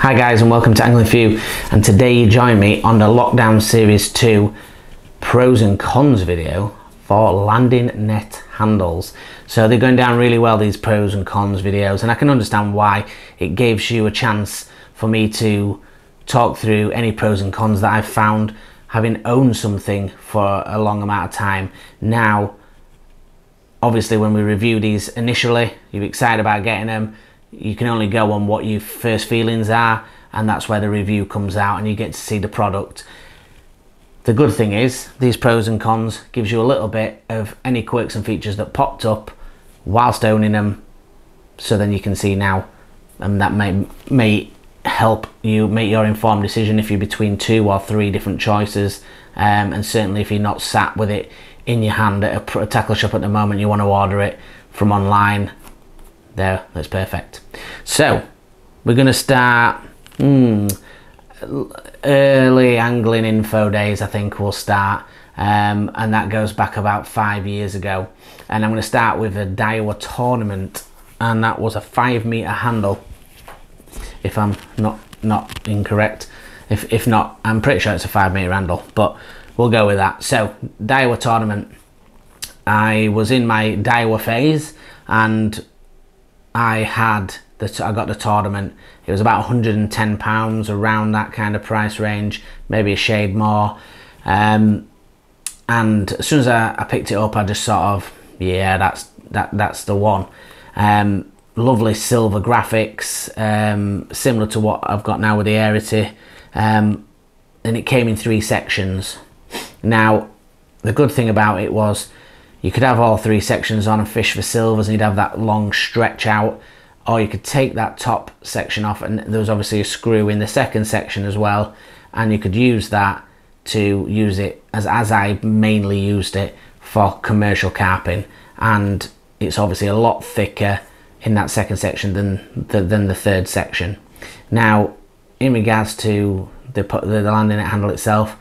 Hi guys, and welcome to Angling For You, and today you join me on the Lockdown Series 2 pros and cons video for landing net handles. So they're going down really well, these pros and cons videos, and I can understand why. It gives you a chance for me to talk through any pros and cons that I've found having owned something for a long amount of time. Now, obviously when we review these initially, you're excited about getting them. You can only go on what your first feelings are, and that's where the review comes out and you get to see the product. The good thing is, these pros and cons gives you a little bit of any quirks and features that popped up whilst owning them, so then you can see now, and that may help you make your informed decision if you're between 2 or 3 different choices, and certainly if you're not sat with it in your hand at a tackle shop at the moment, you want to order it from online. There, that's perfect. So we're going to start early angling info days, I think we'll start, and that goes back about 5 years ago. And I'm going to start with a Daiwa tournament, and that was a 5-meter handle, if I'm not incorrect. If not, I'm pretty sure it's a 5-meter handle, but we'll go with that. So Daiwa tournament, I was in my Daiwa phase, and I got the tournament. It was about £110, around that kind of price range, maybe a shade more. And as soon as I picked it up, I just sort of, yeah, that's the one. Lovely silver graphics, similar to what I've got now with the Arity, and it came in 3 sections. Now, the good thing about it was, you could have all 3 sections on and fish for silvers, and you'd have that long stretch out, or you could take that top section off, and there was obviously a screw in the second section as well, and you could use that to use it as I mainly used it for commercial carping. And it's obviously a lot thicker in that second section than the third section. Now, in regards to the landing net handle itself,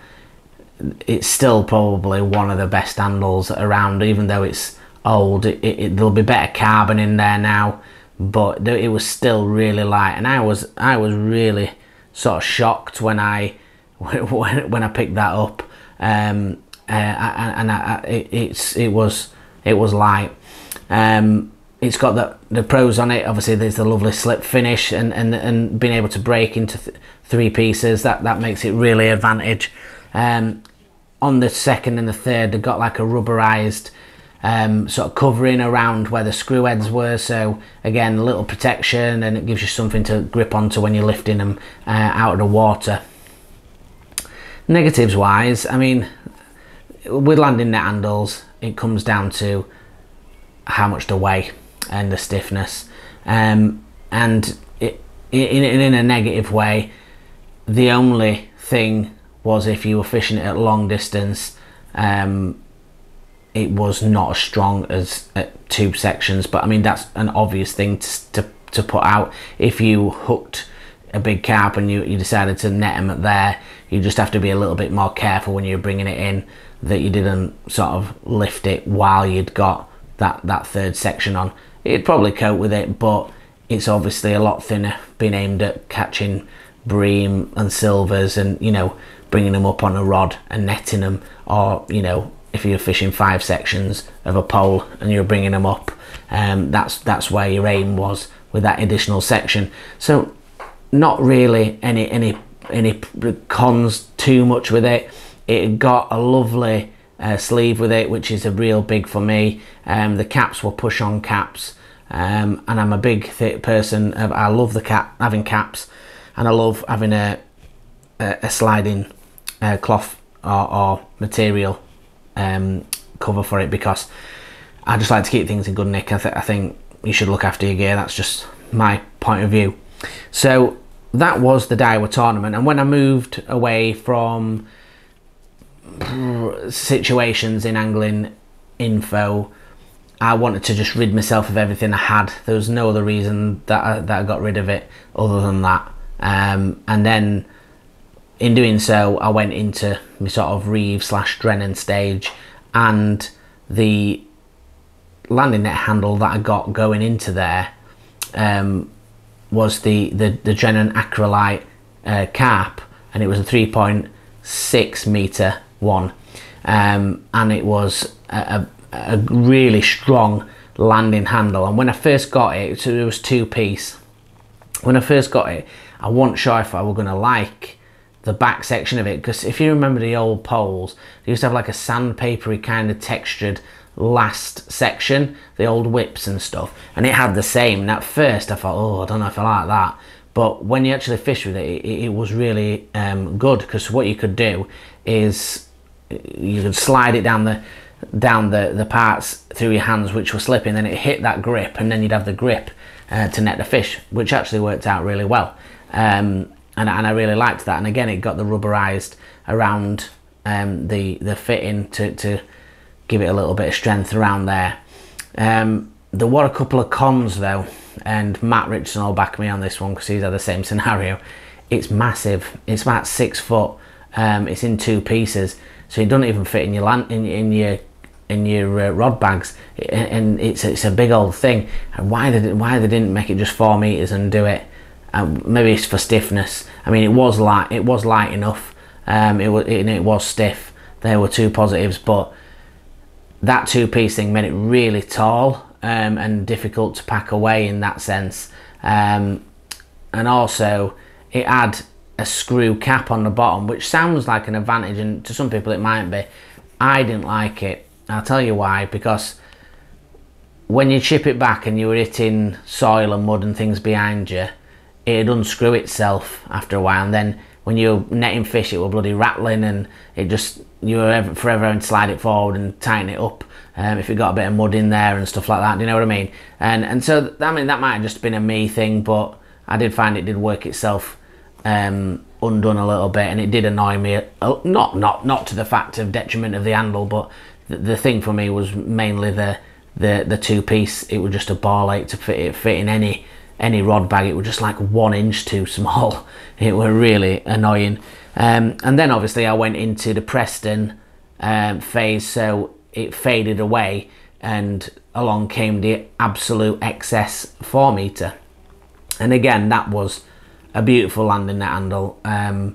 it's still probably one of the best handles around, even though it's old. There'll be better carbon in there now, but it was still really light, and I was really sort of shocked when I picked that up, it was light. It's got the pros on it. Obviously there's the lovely slip finish, and being able to break into 3 pieces, that makes it really advantage. On the second and the third, they've got like a rubberized sort of covering around where the screw heads were, so again, a little protection, and it gives you something to grip onto when you're lifting them out of the water. Negatives wise, I mean, with landing net handles, it comes down to how much they weigh and the stiffness, and in a negative way, the only thing was if you were fishing it at long distance, it was not as strong as at 2 sections. But I mean, that's an obvious thing to put out. If you hooked a big carp and you decided to net them at there, you just have to be a little bit more careful when you're bringing it in, that you didn't sort of lift it while you'd got that third section on. It'd probably cope with it, but it's obviously a lot thinner, being aimed at catching bream and silvers, and you know, bringing them up on a rod and netting them, or you know, if you're fishing 5 sections of a pole and you're bringing them up, that's where your aim was with that additional section. So not really any cons too much with it. It got a lovely sleeve with it, which is a real big for me. The caps were push on caps, and I'm a big thick person. I love having caps, and I love having a sliding cloth or material cover for it, because I just like to keep things in good nick. I think you should look after your gear. That's just my point of view. So that was the Daiwa tournament, and when I moved away from situations in angling info, I wanted to just rid myself of everything I had. There was no other reason that I got rid of it other than that, and then in doing so, I went into my sort of Reeve / Drennan stage, and the landing net handle that I got going into there was the Drennan Acrylite carp, and it was a 3.6 meter one, and it was a really strong landing handle. And when I first got it, so it was 2-piece. When I first got it, I wasn't sure if I were going to like the back section of it, because if you remember the old poles, they used to have like a sandpapery kind of textured last section, the old whips and stuff, and it had the same. And at first I thought, oh, I don't know if I like that, but when you actually fish with it, it was really good, because what you could do is you could slide it down the parts through your hands which were slipping, then it hit that grip, and then you'd have the grip to net the fish, which actually worked out really well. And I really liked that. And again, it got the rubberized around the fitting to give it a little bit of strength around there. There were a couple of cons though, and Matt Richardson will back me on this one because he's had the same scenario. It's massive. It's about 6 foot. It's in 2 pieces, so it doesn't even fit in your in your rod bags, and it's a big old thing. And why they didn't make it just 4 meters and do it? Maybe it's for stiffness. I mean, it was light enough. It was stiff. There were 2 positives, but that 2-piece thing made it really tall and difficult to pack away in that sense. And also, it had a screw cap on the bottom, which sounds like an advantage, and to some people it might be. I didn't like it. I'll tell you why. Because when you chip it back and you were hitting soil and mud and things behind you, it'd unscrew itself after a while, and then when you're netting fish, it were bloody rattling, and it just, you were forever having to slide it forward and tighten it up if it got a bit of mud in there and stuff like that. Do you know what I mean? And so I mean, that might have just been a me thing, but I did find it did work itself undone a little bit, and it did annoy me. Not to the fact of detriment of the handle, but the thing for me was mainly the 2-piece. It was just a ball ache to fit in any rod bag. It was just like 1 inch too small. It were really annoying. And then obviously I went into the Preston phase, so it faded away, and along came the Absolute XS 4 meter, and again that was a beautiful landing net handle, better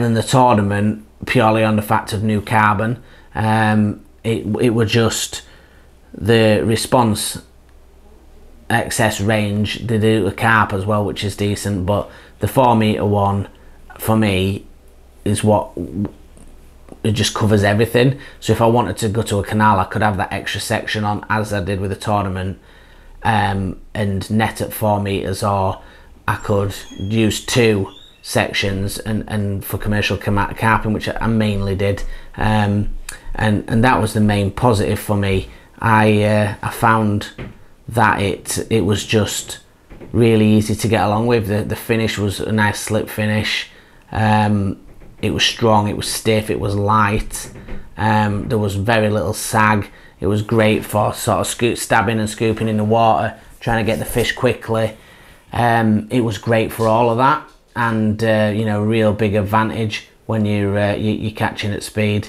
than the tournament purely on the fact of new carbon. It was just the response excess range. They do a carp as well, which is decent, but the 4 meter one for me is what it just covers everything. So if I wanted to go to a canal, I could have that extra section on, as I did with the tournament, and net at 4 meters, or I could use 2 sections and for commercial carping, which I mainly did, and that was the main positive for me. I found that it was just really easy to get along with. The finish was a nice slip finish. It was strong, it was stiff, it was light. There was very little sag. It was great for sort of stabbing and scooping in the water, trying to get the fish quickly. It was great for all of that, and you know, real big advantage when you're catching at speed.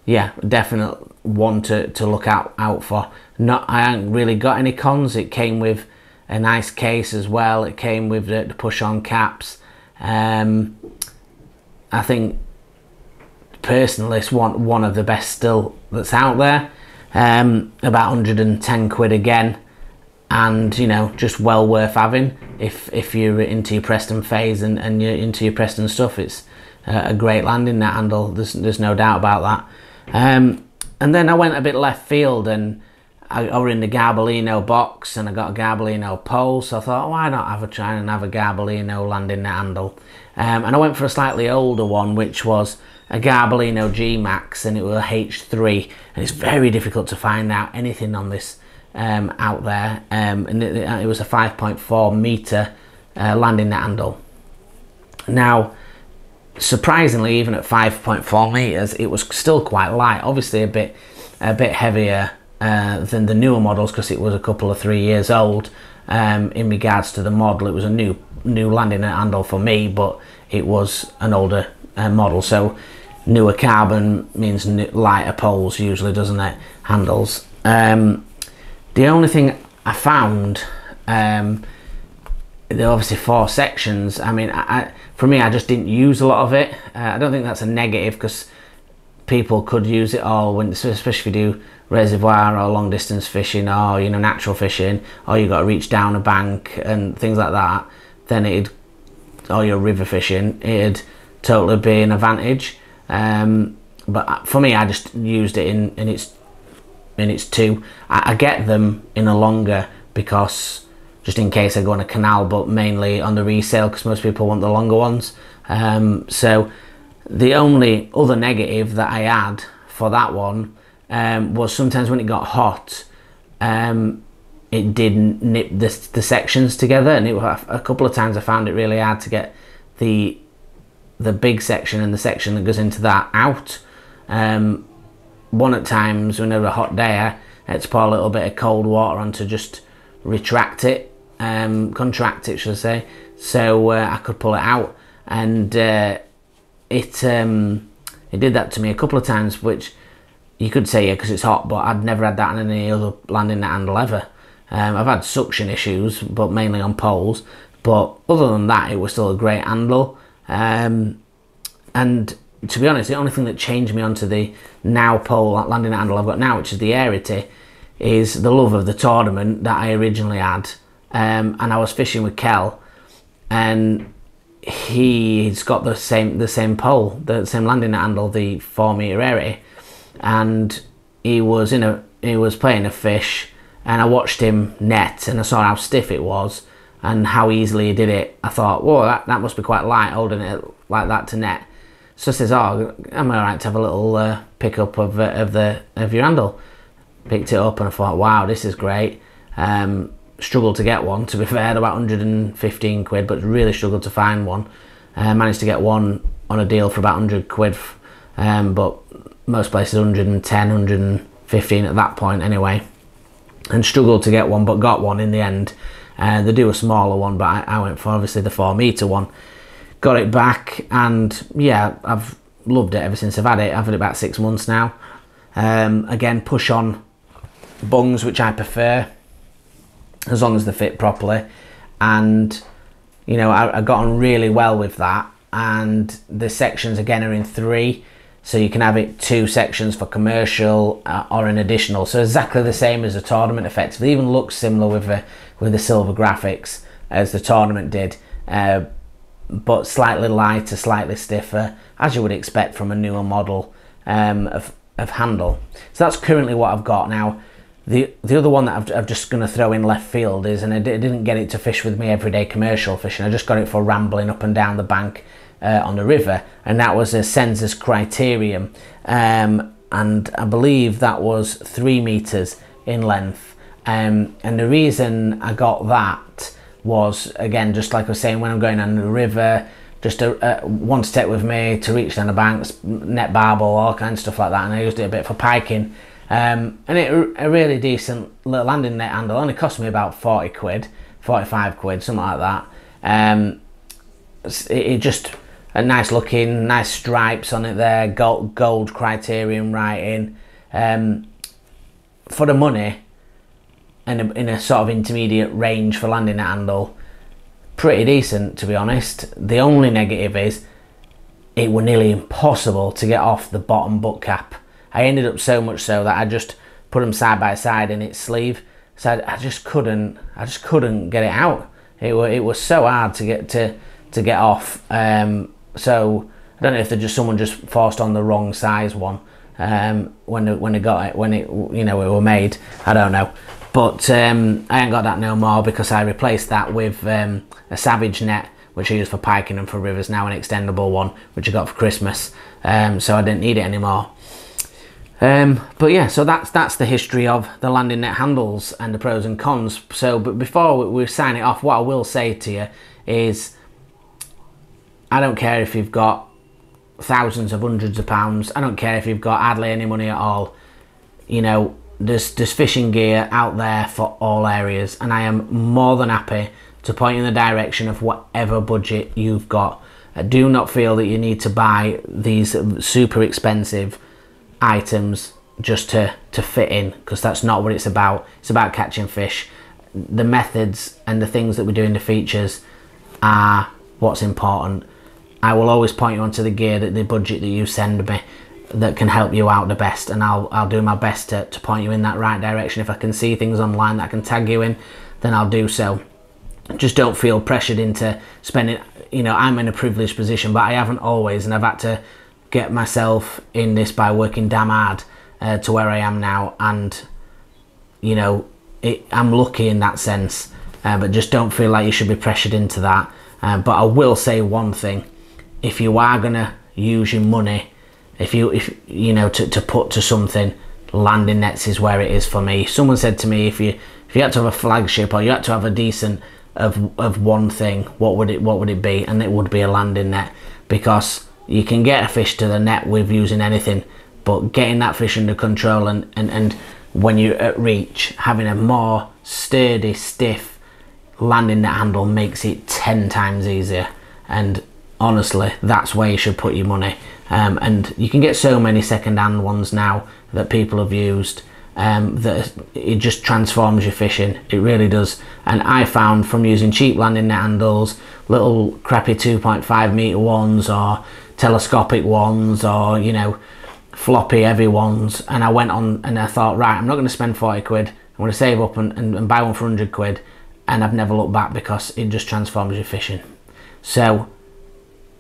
Yeah, definitely one to look out for. I haven't really got any cons. It came with a nice case as well. It came with the push-on caps. I think personally it's one of the best still that's out there. About 110 quid again, and you know, just well worth having if you're into your Preston phase and you're into your Preston stuff. It's a great landing net handle. There's no doubt about that. And then I went a bit left field, and I were in the Garbolino box, and I got a Garbolino pole, so I thought, why not have a try and have a Garbolino landing net handle? And I went for a slightly older one, which was a Garbolino G Max, and it was a H3, and it's very difficult to find out anything on this out there. And it was a 5.4 meter landing net handle. Now, surprisingly, even at 5.4 meters, it was still quite light. Obviously a bit heavier than the newer models, because it was a couple of 3 years old. In regards to the model, it was a new landing net handle for me, but it was an older model. So newer carbon means lighter poles usually, doesn't it? Handles. The only thing I found there are obviously 4 sections. I mean, for me, I just didn't use a lot of it. I don't think that's a negative, because people could use it all, when, especially if you do reservoir or long distance fishing, or natural fishing, or you got to reach down a bank and things like that. Then or your river fishing, it'd totally be an advantage. But for me, I just used it in its 2. I get them in a longer, because just in case I go on a canal, but mainly on the resale, because most people want the longer ones. So the only other negative that I had for that one was sometimes when it got hot, it didn't nip the sections together, and a couple of times I found it really hard to get the big section and the section that goes into that out. One at times, when it was a hot day, I had to pour a little bit of cold water on to just contract it, should I say, so I could pull it out. And it did that to me a couple of times, which you could say, yeah, because it's hot, but I'd never had that on any other landing net handle ever. I've had suction issues, but mainly on poles, but other than that, it was still a great handle. And to be honest, the only thing that changed me onto the now pole landing net handle I've got now, which is the Arity, is the love of the tournament that I originally had. And I was fishing with Kel, and he's got the same pole, the same landing net handle, the 4-meter Arity, and he was playing a fish, and I watched him net, and I saw how stiff it was and how easily he did it. I thought, whoa, that must be quite light, holding it like that to net. So I says, oh, am I alright to have a little pick up of your handle? Picked it up, and I thought, wow, this is great. Struggled to get one, to be fair, about 115 quid, but really struggled to find one. Managed to get one on a deal for about 100 quid, but most places 110, 115 at that point anyway, and struggled to get one, but got one in the end. They do a smaller one, but I went for obviously the 4-meter one. Got it back, and yeah, I've loved it ever since I've had it. I've had it about 6 months now. Again, push on bungs, which I prefer, as long as they fit properly, and I got on really well with that. And the sections again are in 3, so you can have it 2 sections for commercial or an additional, so exactly the same as the tournament effectively. It even looks similar with the silver graphics as the tournament did, but slightly lighter, slightly stiffer, as you would expect from a newer model of handle. So that's currently what I've got now. The other one that I'm just going to throw in left field is, and I didn't get it to fish with me everyday commercial fishing, I just got it for rambling up and down the bank on the river, and that was a Sensus Criterium, and I believe that was 3 meters in length. And the reason I got that was, again, just like I was saying, when I'm going on the river, just one to take with me to reach down the banks, net barbel, all kinds of stuff like that, and I used it a bit for piking. And a really decent little landing net handle. Only cost me about 40 quid, 45 quid, something like that. It just a nice looking, nice stripes on it there, gold Criterium writing. For the money, and in a sort of intermediate range for landing net handle, pretty decent, to be honest. The only negative is it were nearly impossible to get off the bottom butt cap. I ended up so much so that I just put them side by side in its sleeve, so I just couldn't get it out. It was so hard to get off. So I don't know if someone just forced on the wrong size one when it were made. I don't know, but I ain't got that no more, because I replaced that with a Savage net, which I use for piking and for rivers now, an extendable one which I got for Christmas. So I didn't need it anymore. But yeah, so that's the history of the landing net handles and the pros and cons. So, but before we sign it off, what I will say to you is, I don't care if you've got thousands of hundreds of pounds. I don't care if you've got hardly any money at all. There's fishing gear out there for all areas, and I am more than happy to point you in the direction of whatever budget you've got. I do not feel that you need to buy these super expensive items just to fit in, because that's not what it's about. It's about catching fish. the methods and the things that we do in the features are what's important. I will always point you onto the gear, that the budget that you send me, that can help you out the best, and I'll do my best to point you in that right direction. If I can see things online that I can tag you in, then I'll do so. Just don't feel pressured into spending, you know, I'm in a privileged position, but I haven't always, and I've had to get myself in this by working damn hard to where I am now, and you know, I'm lucky in that sense, but just don't feel like you should be pressured into that. But I will say one thing: if you are gonna use your money, if you know, to put to something, landing nets is where it is for me. Someone said to me, if you had to have a flagship, or you had to have a decent of one thing, what would it be? And it would be a landing net, because you can get a fish to the net with using anything, but getting that fish under control and when you're at reach, having a more sturdy, stiff landing net handle makes it 10 times easier. And honestly, that's where you should put your money. And you can get so many second-hand ones now that people have used, that it just transforms your fishing. It really does. And I found from using cheap landing net handles, little crappy 2.5 meter ones, or telescopic ones, or you know, floppy heavy ones, and I went on and I thought, right, I'm not going to spend 40 quid, I'm going to save up and buy one for 100 quid, and I've never looked back, because it just transforms your fishing. So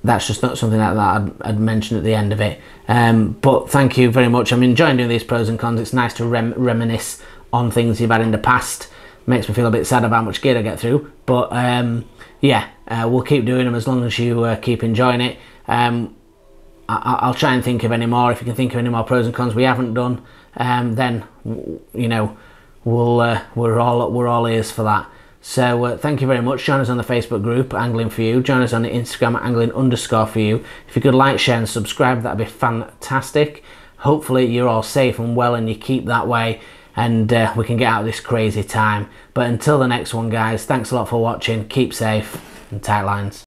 that's just not something that I'd mention at the end of it. But thank you very much. I'm enjoying doing these pros and cons. It's nice to reminisce on things you've had in the past. Makes me feel a bit sad about how much gear I get through, but yeah, we'll keep doing them as long as you keep enjoying it. I'll try and think of any more. If you can think of any more pros and cons we haven't done, then you know, we're all ears for that. So thank you very much. Join us on the Facebook group, Angling For You. Join us on the Instagram, Angling_for_you. If you could like, share and subscribe, that'd be fantastic. Hopefully you're all safe and well, and you keep that way, and we can get out of this crazy time. But until the next one, guys, thanks a lot for watching. Keep safe and tight lines.